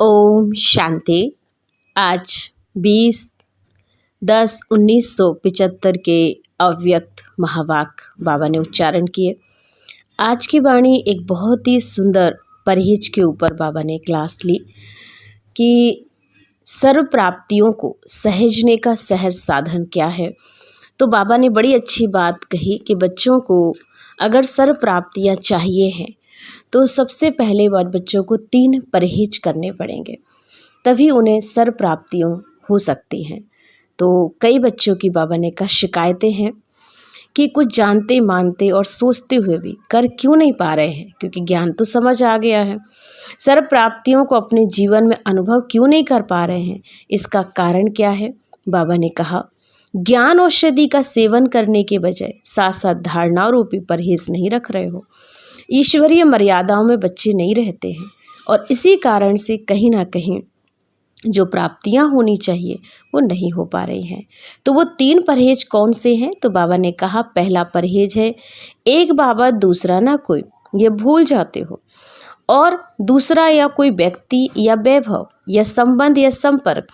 ओम शांति। आज 20/10/1975 के अव्यक्त महावाक्य बाबा ने उच्चारण किए। आज की वाणी एक बहुत ही सुंदर परहेज के ऊपर बाबा ने क्लास ली कि सर्व प्राप्तियों को सहेजने का सहज साधन क्या है। तो बाबा ने बड़ी अच्छी बात कही कि बच्चों को अगर सर्व प्राप्तियाँ चाहिए हैं तो सबसे पहले बार बच्चों को 3 परहेज करने पड़ेंगे, तभी उन्हें सर्व प्राप्तियों हो सकती हैं। तो कई बच्चों की बाबा ने कहा शिकायतें हैं कि कुछ जानते मानते और सोचते हुए भी कर क्यों नहीं पा रहे हैं, क्योंकि ज्ञान तो समझ आ गया है, सर्व प्राप्तियों को अपने जीवन में अनुभव क्यों नहीं कर पा रहे हैं। इसका कारण क्या है? बाबा ने कहा ज्ञान औषधि का सेवन करने के बजाय साथ साथ धारणाओं रूपी परहेज नहीं रख रहे हो। ईश्वरीय मर्यादाओं में बच्चे नहीं रहते हैं और इसी कारण से कहीं ना कहीं जो प्राप्तियां होनी चाहिए वो नहीं हो पा रही हैं। तो वो 3 परहेज कौन से हैं? तो बाबा ने कहा पहला परहेज है एक बाबा दूसरा ना कोई, ये भूल जाते हो। और दूसरा या कोई व्यक्ति या वैभव या संबंध या संपर्क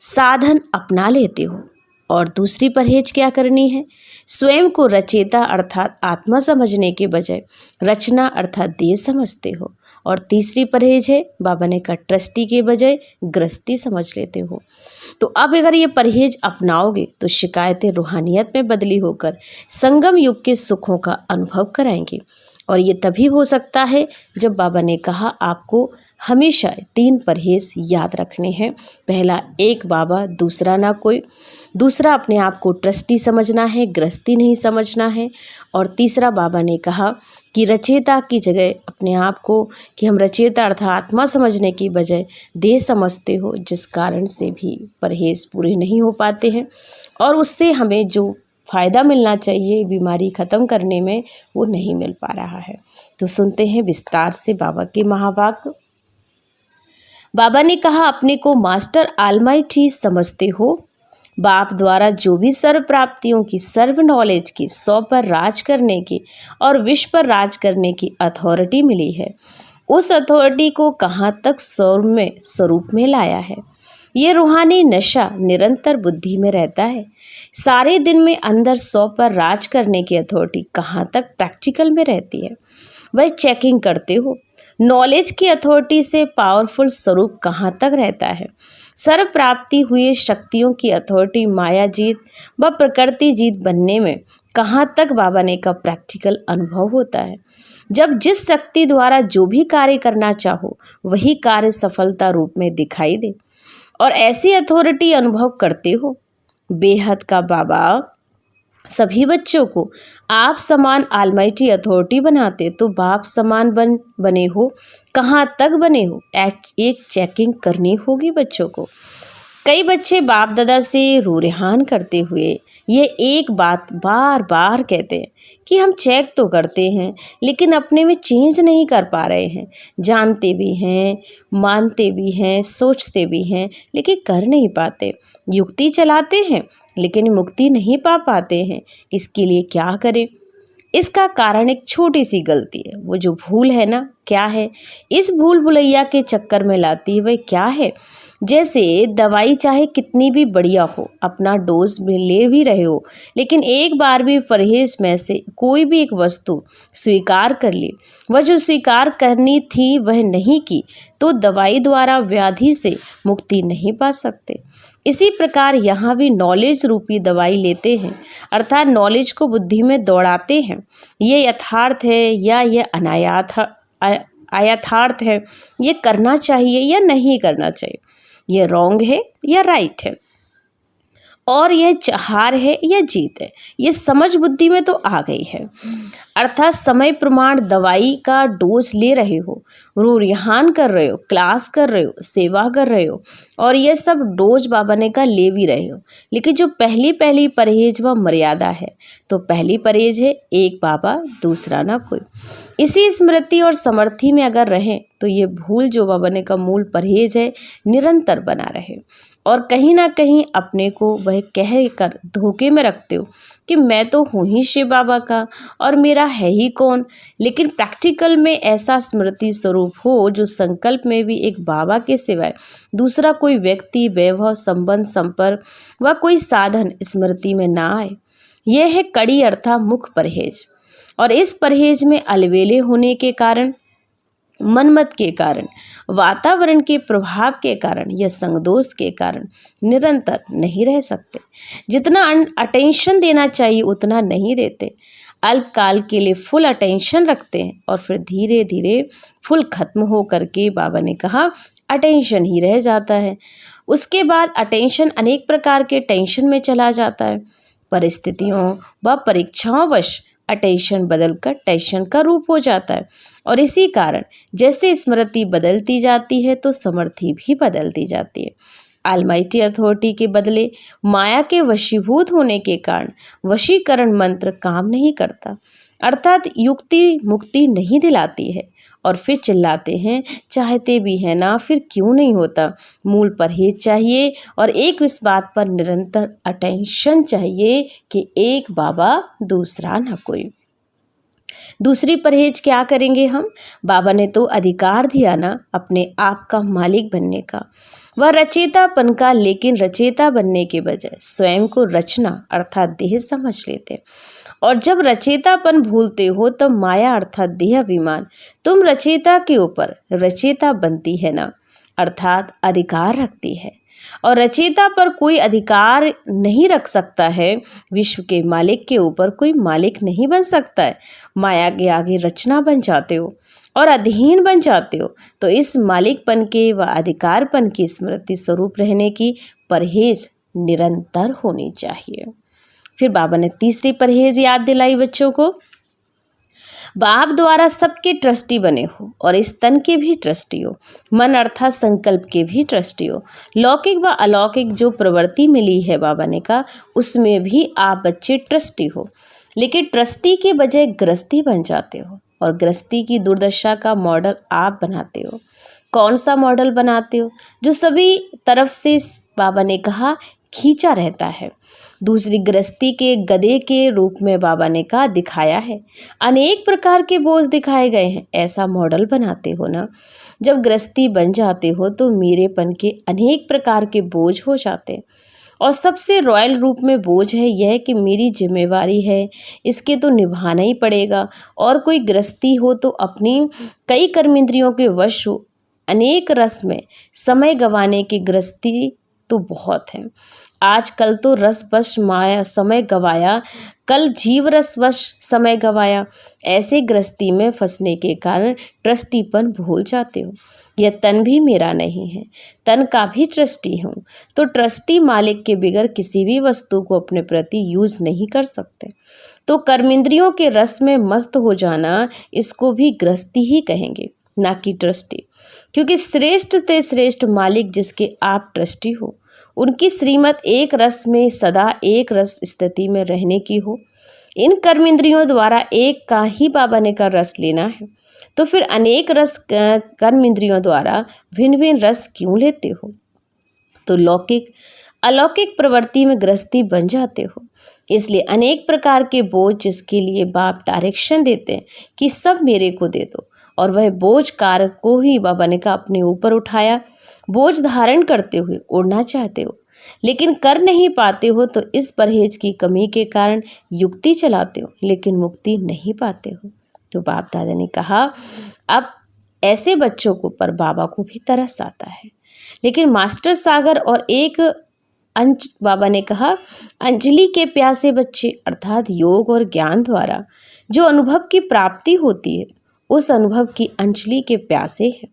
साधन अपना लेते हो। और दूसरी परहेज क्या करनी है? स्वयं को रचेता अर्थात आत्मा समझने के बजाय रचना अर्थात देह समझते हो। और तीसरी परहेज है बाबा ने कहा ट्रस्टी के बजाय गृहस्थी समझ लेते हो। तो अब अगर ये परहेज अपनाओगे तो शिकायतें रूहानियत में बदली होकर संगम युग के सुखों का अनुभव कराएंगी। और ये तभी हो सकता है जब बाबा ने कहा आपको हमेशा 3 परहेज याद रखने हैं। पहला एक बाबा दूसरा ना कोई, दूसरा अपने आप को ट्रस्टी समझना है, गृहस्थी नहीं समझना है। और तीसरा बाबा ने कहा कि रचेता की जगह अपने आप को कि हम रचेता अर्थात आत्मा समझने की बजाय देह समझते हो, जिस कारण से भी परहेज पूरे नहीं हो पाते हैं और उससे हमें जो फ़ायदा मिलना चाहिए बीमारी ख़त्म करने में वो नहीं मिल पा रहा है। तो सुनते हैं विस्तार से बाबा के महावाक्य। बाबा ने कहा अपने को मास्टर ऑलमाइटी समझते हो। बाप द्वारा जो भी सर्व प्राप्तियों की सर्व नॉलेज की 100 पर राज करने की और विश्व पर राज करने की अथॉरिटी मिली है, उस अथॉरिटी को कहाँ तक स्वरूप में लाया है। ये रूहानी नशा निरंतर बुद्धि में रहता है। सारे दिन में अंदर 100 पर राज करने की अथॉरिटी कहाँ तक प्रैक्टिकल में रहती है, वह चेकिंग करते हो। नॉलेज की अथॉरिटी से पावरफुल स्वरूप कहाँ तक रहता है। सर्व प्राप्ति हुई शक्तियों की अथॉरिटी माया जीत व प्रकृति जीत बनने में कहाँ तक बाबा ने का प्रैक्टिकल अनुभव होता है। जब जिस शक्ति द्वारा जो भी कार्य करना चाहो वही कार्य सफलता रूप में दिखाई दे और ऐसी अथॉरिटी अनुभव करते हो। बेहद का बाबा सभी बच्चों को आप समान ऑलमाइटी अथॉरिटी बनाते तो बाप समान बने हो, कहाँ तक बने हो, एक चेकिंग करनी होगी बच्चों को। कई बच्चे बाप दादा से रूरेहान करते हुए ये एक बात बार बार कहते हैं कि हम चेक तो करते हैं लेकिन अपने में चेंज नहीं कर पा रहे हैं। जानते भी हैं, मानते भी हैं, सोचते भी हैं लेकिन कर नहीं पाते। युक्ति चलाते हैं लेकिन मुक्ति नहीं पा पाते हैं। इसके लिए क्या करें? इसका कारण एक छोटी सी गलती है। वो जो भूल है ना, क्या है? इस भूल भुलैया के चक्कर में लाती है वह क्या है? जैसे दवाई चाहे कितनी भी बढ़िया हो, अपना डोज में ले भी रहे हो लेकिन एक बार भी परहेज में से कोई भी एक वस्तु स्वीकार कर ली, वह जो स्वीकार करनी थी वह नहीं की, तो दवाई द्वारा व्याधि से मुक्ति नहीं पा सकते। इसी प्रकार यहाँ भी नॉलेज रूपी दवाई लेते हैं अर्थात नॉलेज को बुद्धि में दौड़ाते हैं। ये यथार्थ है या ये अयथार्थ है, ये करना चाहिए या नहीं करना चाहिए, ये रॉन्ग है या राइट है, और यह हार है या जीत है, ये समझ बुद्धि में तो आ गई है। अर्थात समय प्रमाण दवाई का डोज ले रहे हो, रूरिहान कर रहे हो, क्लास कर रहे हो, सेवा कर रहे हो और ये सब डोज बाबा ने का ले भी रहे हो। लेकिन जो पहली परहेज व मर्यादा है, तो पहली परहेज है एक बाबा दूसरा ना कोई। इसी स्मृति और समर्थी में अगर रहें तो ये भूल जो बाबा ने का मूल परहेज है निरंतर बना रहे। और कहीं ना कहीं अपने को वह कह कर धोखे में रखते हो कि मैं तो हूँ ही शिव बाबा का और मेरा है ही कौन। लेकिन प्रैक्टिकल में ऐसा स्मृति स्वरूप हो जो संकल्प में भी एक बाबा के सिवाय दूसरा कोई व्यक्ति, वैभव, संबंध, संपर्क व कोई साधन स्मृति में ना आए। यह है कड़ी अर्थात मुख्य परहेज। और इस परहेज में अलबेले होने के कारण, मनमत के कारण, वातावरण के प्रभाव के कारण या संगदोष के कारण निरंतर नहीं रह सकते। जितना अटेंशन देना चाहिए उतना नहीं देते। अल्पकाल के लिए फुल अटेंशन रखते हैं और फिर धीरे धीरे फुल खत्म हो करके बाबा ने कहा अटेंशन ही रह जाता है। उसके बाद अटेंशन अनेक प्रकार के टेंशन में चला जाता है। परिस्थितियों व परीक्षाओं वश अटेंशन बदलकर टेंशन का रूप हो जाता है। और इसी कारण जैसे स्मृति बदलती जाती है तो समर्थी भी बदलती जाती है। ऑलमाइटी अथॉरिटी के बदले माया के वशीभूत होने के कारण वशीकरण मंत्र काम नहीं करता, अर्थात युक्ति मुक्ति नहीं दिलाती है। और फिर चिल्लाते हैं चाहते भी हैं ना, फिर क्यों नहीं होता। मूल परहेज चाहिए और एक इस बात पर निरंतर अटेंशन चाहिए कि एक बाबा दूसरा ना कोई। दूसरी परहेज क्या करेंगे हम? बाबा ने तो अधिकार दिया ना अपने आप का मालिक बनने का, वह रचेतापन का, लेकिन रचेता बनने के बजाय स्वयं को रचना अर्थात देह समझ लेते। और जब रचेतापन भूलते हो तब तो माया अर्थात देह अभिमान तुम रचेता के ऊपर रचेता बनती है ना, अर्थात अधिकार रखती है। और रचेता पर कोई अधिकार नहीं रख सकता है। विश्व के मालिक के ऊपर कोई मालिक नहीं बन सकता है। माया के आगे रचना बन जाते हो और अधीन बन जाते हो। तो इस मालिकपन के व अधिकारपन की स्मृति स्वरूप रहने की परहेज निरंतर होनी चाहिए। फिर बाबा ने तीसरी परहेज याद दिलाई बच्चों को। बाप द्वारा सबके ट्रस्टी बने हो और इस तन के भी ट्रस्टी हो, मन अर्थात संकल्प के भी ट्रस्टी हो। लौकिक व अलौकिक जो प्रवृत्ति मिली है बाबा ने कहा उसमें भी आप बच्चे ट्रस्टी हो, लेकिन ट्रस्टी के बजाय गृहस्थी बन जाते हो और गृहस्थी की दुर्दशा का मॉडल आप बनाते हो। कौन सा मॉडल बनाते हो? जो सभी तरफ से बाबा ने कहा खींचा रहता है। दूसरी गृहस्थी के गधे के रूप में बाबा ने कहा दिखाया है। अनेक प्रकार के बोझ दिखाए गए हैं, ऐसा मॉडल बनाते हो ना। जब गृहस्थी बन जाते हो तो मेरेपन के अनेक प्रकार के बोझ हो जाते हैं और सबसे रॉयल रूप में बोझ है यह कि मेरी जिम्मेवारी है, इसके तो निभाना ही पड़ेगा। और कोई गृहस्थी हो तो अपनी कई कर्मेंद्रियों के वश हो, अनेक रस में समय गंवाने की गृहस्थी तो बहुत है। आज कल तो रस वश माया समय गवाया, कल जीव रस वश समय गवाया। ऐसे गृहस्थी में फंसने के कारण ट्रस्टीपन भूल जाते हो। यह तन भी मेरा नहीं है, तन का भी ट्रस्टी हूँ। तो ट्रस्टी मालिक के बिगर किसी भी वस्तु को अपने प्रति यूज नहीं कर सकते। तो कर्मेंद्रियों के रस में मस्त हो जाना इसको भी गृहस्थी ही कहेंगे, ना कि ट्रस्टी। क्योंकि श्रेष्ठ से श्रेष्ठ मालिक जिसके आप ट्रस्टी हो, उनकी श्रीमत एक रस में सदा एक रस स्थिति में रहने की हो। इन कर्मेंद्रियों द्वारा एक का ही बाबा ने का रस लेना है, तो फिर अनेक रस कर्मेंद्रियों द्वारा भिन्न भिन्न रस क्यों लेते हो? तो लौकिक अलौकिक प्रवृत्ति में गृहस्थी बन जाते हो। इसलिए अनेक प्रकार के बोझ जिसके लिए बाप डायरेक्शन देते हैं कि सब मेरे को दे दो, और वह बोझ कारक को ही बाबा ने कहा अपने ऊपर उठाया। बोझ धारण करते हुए उड़ना चाहते हो लेकिन कर नहीं पाते हो, तो इस परहेज की कमी के कारण युक्ति चलाते हो लेकिन मुक्ति नहीं पाते हो। तो बाप दादा ने कहा अब ऐसे बच्चों को पर बाबा को भी तरस आता है। लेकिन मास्टर सागर और एक बाबा ने कहा अंजलि के प्यासे बच्चे अर्थात योग और ज्ञान द्वारा जो अनुभव की प्राप्ति होती है उस अनुभव की अंजलि के प्यासे हैं।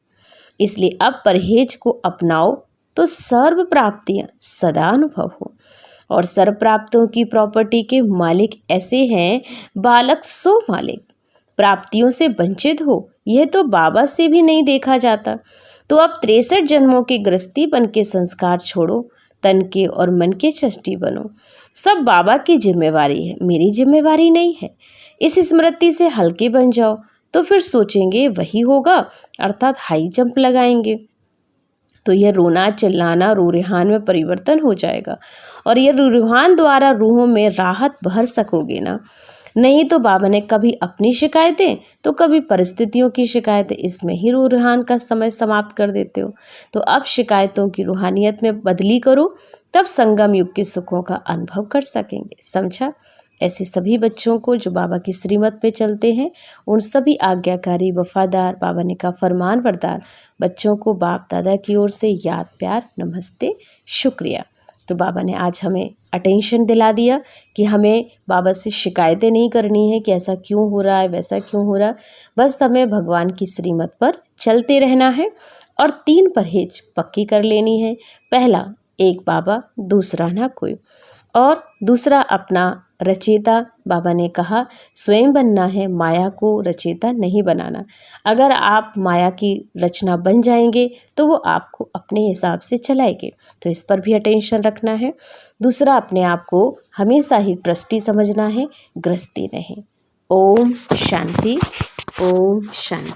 इसलिए अब परहेज को अपनाओ तो सर्व प्राप्तियां सदा अनुभव हो। और सर्व प्राप्तों की प्रॉपर्टी के मालिक ऐसे हैं बालक सो मालिक। प्राप्तियों से वंचित हो यह तो बाबा से भी नहीं देखा जाता। तो अब 63 जन्मों के गृहस्थी बन के संस्कार छोड़ो, तन के और मन के चष्टी बनो। सब बाबा की जिम्मेवारी है, मेरी जिम्मेवारी नहीं है। इस स्मृति से हल्के बन जाओ तो फिर सोचेंगे वही होगा, अर्थात हाई जंप लगाएंगे। तो यह रोना चिल्लाना रूहान में परिवर्तन हो जाएगा और ये रूहान द्वारा रूहों में राहत भर सकोगे ना। नहीं तो बाबा ने कभी अपनी शिकायतें तो कभी परिस्थितियों की शिकायतें, इसमें ही रूहान का समय समाप्त कर देते हो। तो अब शिकायतों की रूहानियत में बदली करो, तब संगम युग के सुखों का अनुभव कर सकेंगे। समझा? ऐसे सभी बच्चों को जो बाबा की श्रीमत पे चलते हैं, उन सभी आज्ञाकारी वफादार बाबा ने का फरमान बरदार बच्चों को बाप दादा की ओर से याद प्यार नमस्ते शुक्रिया। तो बाबा ने आज हमें अटेंशन दिला दिया कि हमें बाबा से शिकायतें नहीं करनी है कि ऐसा क्यों हो रहा है, वैसा क्यों हो रहा है। बस हमें भगवान की श्रीमत पर चलते रहना है और 3 परहेज पक्की कर लेनी है। पहला, एक बाबा दूसरा ना कोई, और दूसरा अपना रचेता। बाबा ने कहा स्वयं बनना है, माया को रचेता नहीं बनाना। अगर आप माया की रचना बन जाएंगे तो वो आपको अपने हिसाब से चलाएंगे, तो इस पर भी अटेंशन रखना है। दूसरा, अपने आप को हमेशा ही ट्रस्टी समझना है, गृहस्थी नहीं। ओम शांति, ओम शांति।